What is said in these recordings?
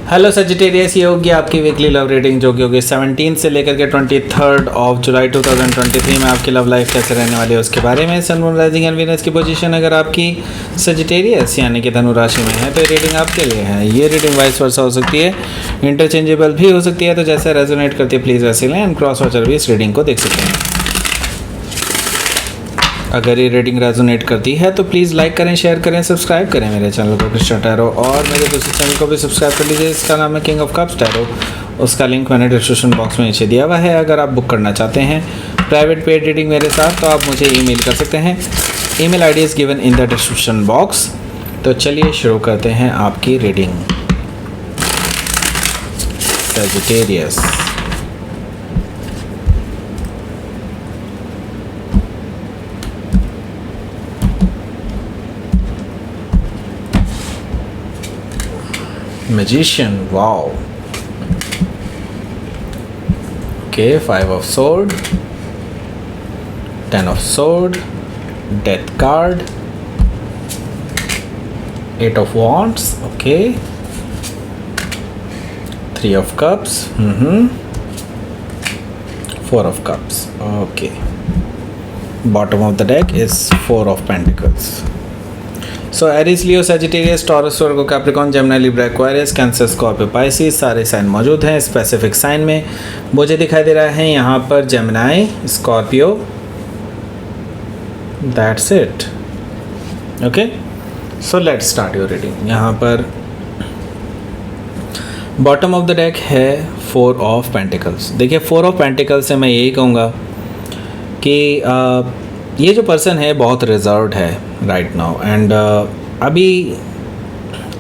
Hello Sagittarius, ये होगी आपकी वीकली लव रेटिंग जो कि होगी 17 से लेकर के 23 जुलाई 2023 में आपकी लव लाइफ कैसे रहने वाली है उसके बारे में। Sun moon rising and Venus की पोजीशन अगर आपकी सजिटेरियस यानी कि धनु राशि में है तो ये रेटिंग आपके लिए है। ये रेटिंग वाइस वर्सा हो सकती है, इंटरचेंजेबल भी हो सकती है, तो जैसे रेजोनेट करती है प्लीज़ वैसे लें। एंड क्रॉस वॉचर भी इस रेटिंग को देख सकते हैं। अगर ये रेटिंग रेजोनेट करती है तो प्लीज़ लाइक करें, शेयर करें, सब्सक्राइब करें मेरे चैनल को कृष्णा टैरो, और मेरे दूसरे चैनल को भी सब्सक्राइब कर लीजिए, इसका नाम है किंग ऑफ कप्स टैरो। उसका लिंक मैंने डिस्क्रिप्शन बॉक्स में नीचे दिया हुआ है। अगर आप बुक करना चाहते हैं प्राइवेट पेड रीडिंग मेरे साथ तो आप मुझे ईमेल कर सकते हैं। Email ID is given in the description box. तो चलिए शुरू करते हैं आपकी reading. Sagittarius, Magician, wow. Okay, 5 of sword, 10 of sword, death card, 8 of wands, okay, 3 of cups, 4 of cups, okay. Bottom of the deck is 4 of pentacles. So Aries, Leo, Sagittarius, Taurus, Virgo, Capricorn, Gemini, Libra, Aquarius, Cancer, Scorpio, Pisces सारे sign मौजूद हैं। Specific sign में मुझे दिखाई दे रहा है यहाँ पर Gemini, Scorpio, that's it. Okay, so let's start your reading. यहाँ पर बॉटम ऑफ द डेक है 4 ऑफ पेंटिकल्स। देखिए 4 ऑफ पेंटिकल्स से मैं यही कहूँगा कि ये जो पर्सन है बहुत रिजर्व्ड है राइट नाउ, एंड अभी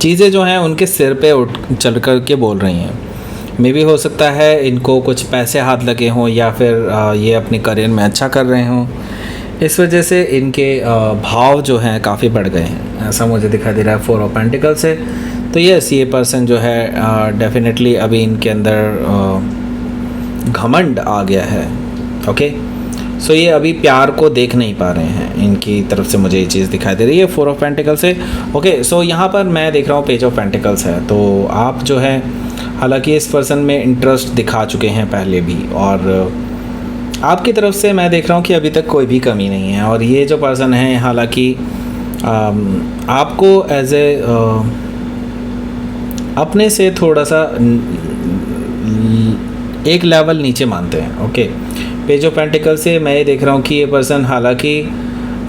चीज़ें जो हैं उनके सिर पे उठ चल कर के बोल रही हैं। मे भी हो सकता है इनको कुछ पैसे हाथ लगे हों या फिर ये अपने करियर में अच्छा कर रहे हों, इस वजह से इनके भाव जो हैं काफ़ी बढ़ गए हैं, ऐसा मुझे दिखाई दे रहा है 4 ऑफ पेंटिकल से। तो यस, ये पर्सन जो है डेफिनेटली अभी इनके अंदर घमंड आ गया है। ओके, सो ये अभी प्यार को देख नहीं पा रहे हैं, इनकी तरफ से मुझे ये चीज़ दिखाई दे रही है 4 ऑफ पेंटिकल से। ओके, सो यहाँ पर मैं देख रहा हूँ पेज ऑफ पेंटिकल्स है। तो आप जो है हालांकि इस पर्सन में इंटरेस्ट दिखा चुके हैं पहले भी, और आपकी तरफ से मैं देख रहा हूँ कि अभी तक कोई भी कमी नहीं है। और ये जो पर्सन है हालांकि आपको एज ए अपने से थोड़ा सा एक लेवल नीचे मानते हैं। ओके, पेज ऑफ पेंटिकल से मैं ये देख रहा हूँ कि ये पर्सन हालांकि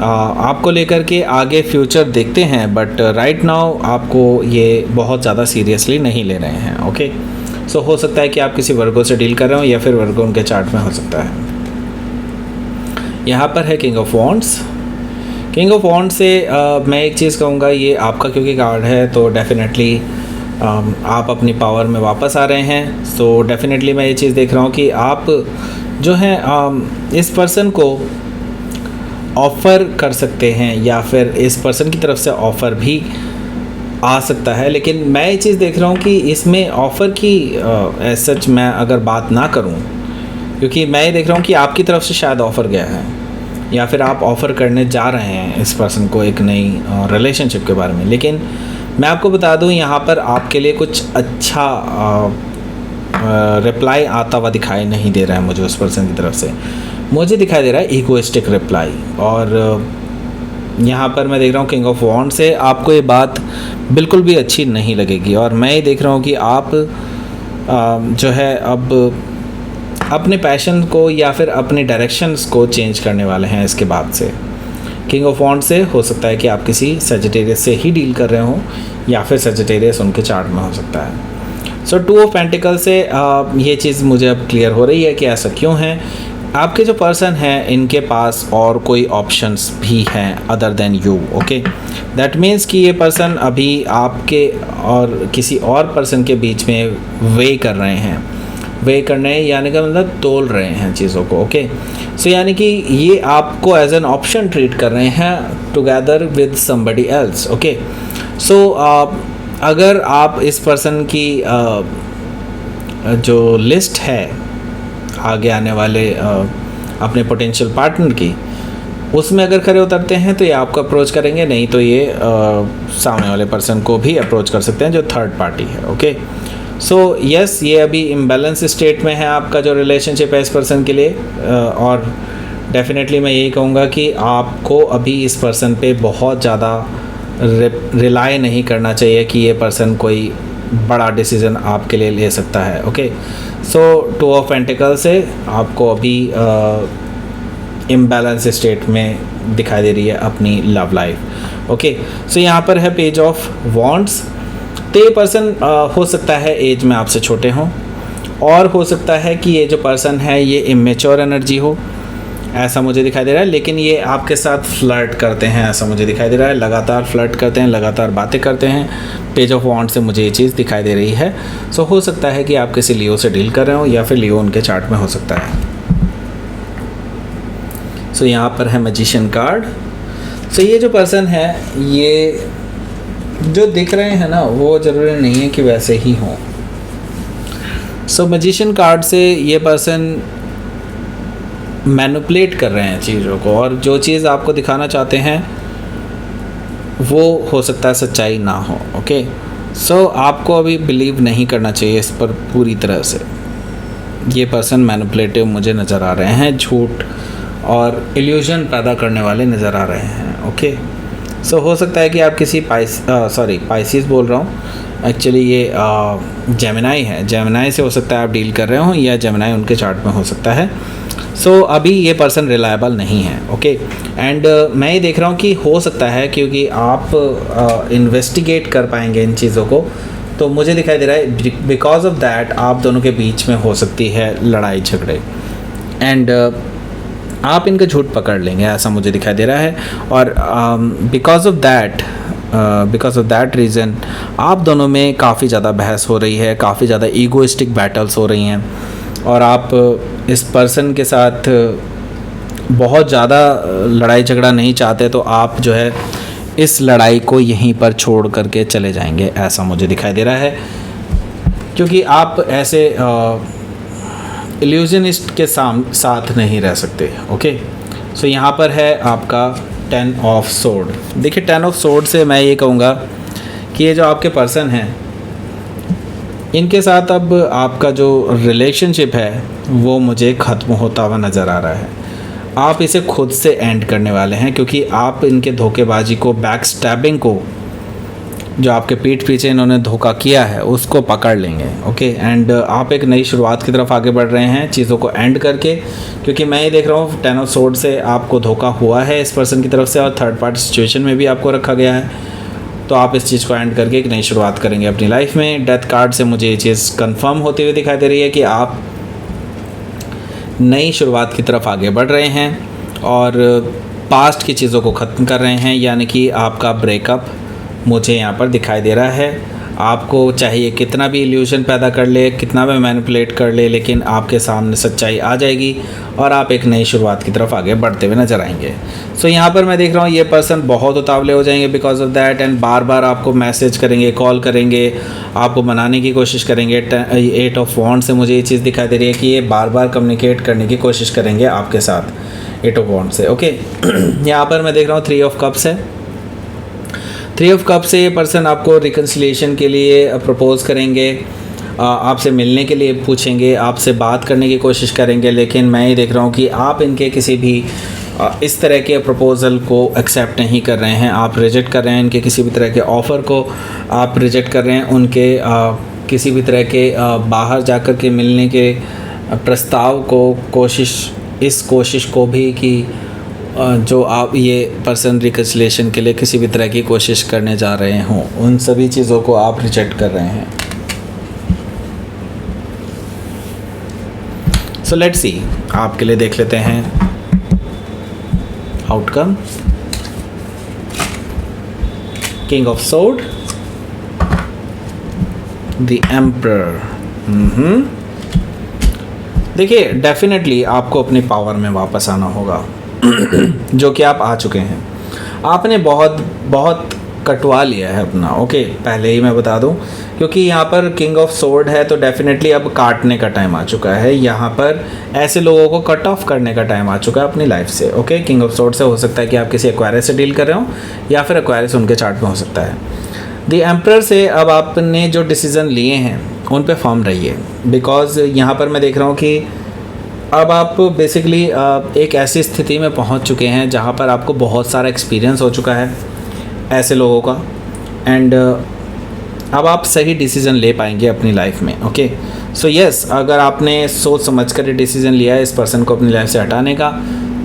आपको लेकर के आगे फ्यूचर देखते हैं, बट राइट नाउ आपको ये बहुत ज़्यादा सीरियसली नहीं ले रहे हैं। ओके, सो हो सकता है कि आप किसी वर्गो से डील कर रहे हो या फिर वर्गो उनके चार्ट में हो सकता है। यहाँ पर है king of wands. King of wands से मैं एक चीज़ कहूँगा, ये आपका क्योंकि कार्ड है तो डेफिनेटली आप अपनी पावर में वापस आ रहे हैं। सो डेफिनेटली मैं ये चीज़ देख रहा हूँ कि आप जो है इस पर्सन को ऑफ़र कर सकते हैं या फिर इस पर्सन की तरफ से ऑफ़र भी आ सकता है। लेकिन मैं ये चीज़ देख रहा हूँ कि इसमें ऑफ़र की एज सच मैं अगर बात ना करूँ, क्योंकि मैं ये देख रहा हूँ कि आपकी तरफ से शायद ऑफ़र गया है या फिर आप ऑफ़र करने जा रहे हैं इस पर्सन को एक नई रिलेशनशिप के बारे में। लेकिन मैं आपको बता दूँ यहाँ पर आपके लिए कुछ अच्छा रिप्लाई आता हुआ दिखाई नहीं दे रहा है मुझे उस पर्सन की तरफ से। मुझे दिखाई दे रहा है इगोइस्टिक रिप्लाई, और यहाँ पर मैं देख रहा हूँ किंग ऑफ वॉन्ड से आपको ये बात बिल्कुल भी अच्छी नहीं लगेगी। और मैं ये देख रहा हूँ कि आप जो है अब अपने पैशन को या फिर अपने डायरेक्शंस को चेंज करने वाले हैं इसके बाद से। किंग ऑफ वॉन्ड से हो सकता है कि आप किसी सजिटेरियस से ही डील कर रहे हों या फिर सजिटेरियस उनके चार्ट में हो सकता है। सो 2 ऑफ पेंटिकल से ये चीज़ मुझे अब क्लियर हो रही है कि ऐसा क्यों है। आपके जो पर्सन हैं इनके पास और कोई ऑप्शंस भी हैं other than you. Okay, that means कि ये पर्सन अभी आपके और किसी और पर्सन के बीच में वे कर रहे हैं। वे करने यानी कि मतलब तोल रहे हैं चीज़ों को। ओके, सो यानी कि ये आपको एज एन ऑप्शन ट्रीट कर रहे हैं together with somebody else. Okay, so अगर आप इस पर्सन की जो लिस्ट है आगे आने वाले अपने पोटेंशियल पार्टनर की, उसमें अगर खरे उतरते हैं तो ये आपको अप्रोच करेंगे, नहीं तो ये सामने वाले पर्सन को भी अप्रोच कर सकते हैं जो थर्ड पार्टी है। ओके, सो यस, ये अभी इम्बैलेंस स्टेट में है आपका जो रिलेशनशिप है इस पर्सन के लिए, और डेफिनेटली मैं यही कहूँगा कि आपको अभी इस पर्सन पे बहुत ज़्यादा रिलाई नहीं करना चाहिए कि ये पर्सन कोई बड़ा डिसीज़न आपके लिए ले सकता है। ओके, सो 2 ऑफ पेंटिकल से आपको अभी इम्बैलेंस स्टेट में दिखाई दे रही है अपनी लव लाइफ। ओके, सो यहाँ पर है पेज ऑफ वॉन्ड्स। तो ये पर्सन हो सकता है एज में आपसे छोटे हों, और हो सकता है कि ये जो पर्सन है ये इमेच्योर एनर्जी हो, ऐसा मुझे दिखाई दे रहा है। लेकिन ये आपके साथ फ्लर्ट करते हैं, ऐसा मुझे दिखाई दे रहा है। लगातार फ्लर्ट करते हैं, लगातार बातें करते हैं। पेज ऑफ वॉन्ड से मुझे ये चीज़ दिखाई दे रही है। सो हो सकता है कि आप किसी लियो से डील कर रहे हो, या फिर लियो उनके चार्ट में हो सकता है। सो यहाँ पर है मैजिशियन कार्ड। सो ये जो पर्सन है, ये जो दिख रहे हैं ना, वो ज़रूरी नहीं है कि वैसे ही हों। सो मैजिशियन कार्ड से ये पर्सन मैनिपुलेट कर रहे हैं चीज़ों को, और जो चीज़ आपको दिखाना चाहते हैं वो हो सकता है सच्चाई ना हो। ओके, सो आपको अभी बिलीव नहीं करना चाहिए इस पर पूरी तरह से। ये पर्सन मैनिपुलेटिव मुझे नज़र आ रहे हैं, झूठ और इल्यूजन पैदा करने वाले नज़र आ रहे हैं। ओके, सो हो सकता है कि आप किसी पाइसिस बोल रहा हूँ, एक्चुअली ये जेमिनाई है। जेमिनाई से हो सकता है आप डील कर रहे हो, या जेमिनाई उनके चार्ट में हो सकता है। सो अभी ये पर्सन रिलायबल नहीं है। ओके, एंड मैं ये देख रहा हूँ कि हो सकता है क्योंकि आप इन्वेस्टिगेट कर पाएंगे इन चीज़ों को, तो मुझे दिखाई दे रहा है बिकॉज ऑफ दैट आप दोनों के बीच में हो सकती है लड़ाई झगड़े, एंड आप इनका झूठ पकड़ लेंगे, ऐसा मुझे दिखाई दे रहा है। और बिकॉज ऑफ दैट रीज़न आप दोनों में काफ़ी ज़्यादा बहस हो रही है, काफ़ी ज़्यादा ईगोइस्टिक बैटल्स हो रही हैं, और आप इस पर्सन के साथ बहुत ज़्यादा लड़ाई झगड़ा नहीं चाहते, तो आप जो है इस लड़ाई को यहीं पर छोड़ करके चले जाएंगे, ऐसा मुझे दिखाई दे रहा है। क्योंकि आप ऐसे इल्यूजनिस्ट के साथ नहीं रह सकते। ओके, सो यहाँ पर है आपका 10 ऑफ सोर्ड। देखिए 10 ऑफ सोर्ड से मैं ये कहूँगा कि ये जो आपके पर्सन हैं, इनके साथ अब आपका जो रिलेशनशिप है वो मुझे ख़त्म होता हुआ नज़र आ रहा है। आप इसे खुद से एंड करने वाले हैं, क्योंकि आप इनके धोखेबाजी को, बैक स्टैबिंग को, जो आपके पीठ पीछे इन्होंने धोखा किया है उसको पकड़ लेंगे। ओके, एंड आप एक नई शुरुआत की तरफ आगे बढ़ रहे हैं चीज़ों को एंड करके, क्योंकि मैं ये देख रहा हूँ 10 ऑफ सोर्ड से आपको धोखा हुआ है इस पर्सन की तरफ से, और थर्ड पार्टी सिचुएशन में भी आपको रखा गया है। तो आप इस चीज़ को एंड करके एक नई शुरुआत करेंगे अपनी लाइफ में। डेथ कार्ड से मुझे ये चीज़ कंफर्म होती हुई दिखाई दे रही है कि आप नई शुरुआत की तरफ आगे बढ़ रहे हैं और पास्ट की चीज़ों को ख़त्म कर रहे हैं, यानी कि आपका ब्रेकअप मुझे यहाँ पर दिखाई दे रहा है। आपको चाहिए कितना भी इल्यूजन पैदा कर ले, कितना भी मैनिपुलेट कर ले, लेकिन आपके सामने सच्चाई आ जाएगी और आप एक नई शुरुआत की तरफ आगे बढ़ते हुए नजर आएंगे। सो यहाँ पर मैं देख रहा हूँ ये पर्सन बहुत उतावले हो जाएंगे बिकॉज ऑफ दैट, एंड बार बार आपको मैसेज करेंगे, कॉल करेंगे, आपको मनाने की कोशिश करेंगे। 8 ऑफ वॉन्ड से मुझे ये चीज़ दिखाई दे रही है कि ये बार बार कम्युनिकेट करने की कोशिश करेंगे आपके साथ 8 ऑफ वॉन्ड से। ओके, यहाँ पर मैं देख रहा हूँ 3 ऑफ कप्स है। 3 ऑफ कप से ये पर्सन आपको रिकन्सिलिएशन के लिए प्रपोज करेंगे, आपसे मिलने के लिए पूछेंगे, आपसे बात करने की कोशिश करेंगे, लेकिन मैं ये देख रहा हूँ कि आप इनके किसी भी इस तरह के प्रपोज़ल को एक्सेप्ट नहीं कर रहे हैं। आप रिजेक्ट कर रहे हैं इनके किसी भी तरह के ऑफ़र को, आप रिजेक्ट कर रहे हैं उनके किसी भी तरह के बाहर जाकर के मिलने के प्रस्ताव को, इस कोशिश को भी कि जो आप ये पर्सन रिकन्सिलिएशन के लिए किसी भी तरह की कोशिश करने जा रहे हों, उन सभी चीज़ों को आप रिजेक्ट कर रहे हैं। सो लेट्स सी, आपके लिए देख लेते हैं outcome. King of sword, the emperor. देखिए डेफिनेटली आपको अपनी पावर में वापस आना होगा जो कि आप आ चुके हैं। आपने बहुत कटवा लिया है अपना। ओके, पहले ही मैं बता दूं, क्योंकि यहाँ पर किंग ऑफ सोर्ड है तो डेफिनेटली अब काटने का टाइम आ चुका है। यहाँ पर ऐसे लोगों को कट ऑफ करने का टाइम आ चुका है अपनी लाइफ से। ओके, किंग ऑफ सोर्ड से हो सकता है कि आप किसी एक्वायरियस से डील कर रहे हो, या फिर एक्वायरियस उनके चार्ट में हो सकता है। द एम्परर से अब आपने जो डिसीज़न लिए हैं उन पे फर्म रहिए, बिकॉज़ यहाँ पर मैं देख रहा हूँ कि अब आप बेसिकली एक ऐसी स्थिति में पहुँच चुके हैं जहाँ पर आपको बहुत सारा एक्सपीरियंस हो चुका है ऐसे लोगों का, एंड अब आप सही डिसीज़न ले पाएंगे अपनी लाइफ में। ओके, सो यस, अगर आपने सोच समझ कर डिसीज़न लिया है इस पर्सन को अपनी लाइफ से हटाने का,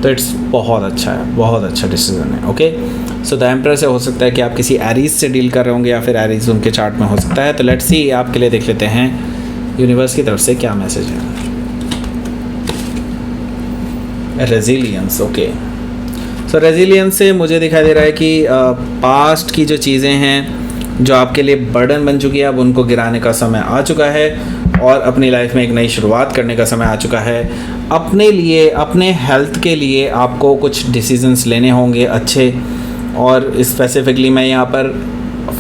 तो इट्स बहुत अच्छा है, बहुत अच्छा डिसीज़न है। ओके, सो द एम्परर से हो सकता है कि आप किसी एरीज से डील कर रहे होंगे या फिर एरीज उनके चार्ट में हो सकता है। तो लेट्स सी, आपके लिए देख लेते हैं यूनिवर्स की तरफ से क्या मैसेज है। रेजिलियंस, ओके, सो रेजिलियंस से मुझे दिखाई दे रहा है कि पास्ट की जो चीज़ें हैं जो आपके लिए बर्डन बन चुकी है, अब उनको गिराने का समय आ चुका है और अपनी लाइफ में एक नई शुरुआत करने का समय आ चुका है। अपने लिए, अपने हेल्थ के लिए आपको कुछ डिसीजंस लेने होंगे अच्छे, और स्पेसिफिकली मैं यहाँ पर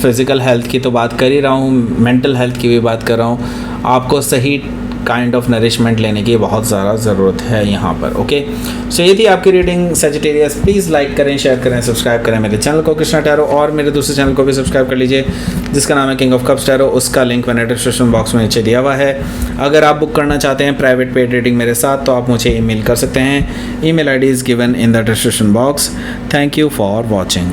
फिज़िकल हेल्थ की तो बात कर ही रहा हूँ, मेंटल हेल्थ की भी बात कर रहा हूँ। आपको सही काइंड ऑफ नरिशमेंट लेने की बहुत ज़्यादा ज़रूरत है यहाँ पर। ओके, सो ये थी आपकी रीडिंग सजिटेरियस। प्लीज़ लाइक करें, शेयर करें, सब्सक्राइब करें मेरे चैनल को कृष्णा टैरो, और मेरे दूसरे चैनल को भी सब्सक्राइब कर लीजिए जिसका नाम है किंग ऑफ कप्स टैरो। उसका लिंक मैंने डिस्क्रिप्शन बॉक्स में नीचे दिया हुआ है। अगर आप बुक करना चाहते हैं प्राइवेट पेड रीडिंग मेरे साथ, तो आप मुझे ईमेल कर सकते हैं। Email ID is given in the description box. Thank you for watching.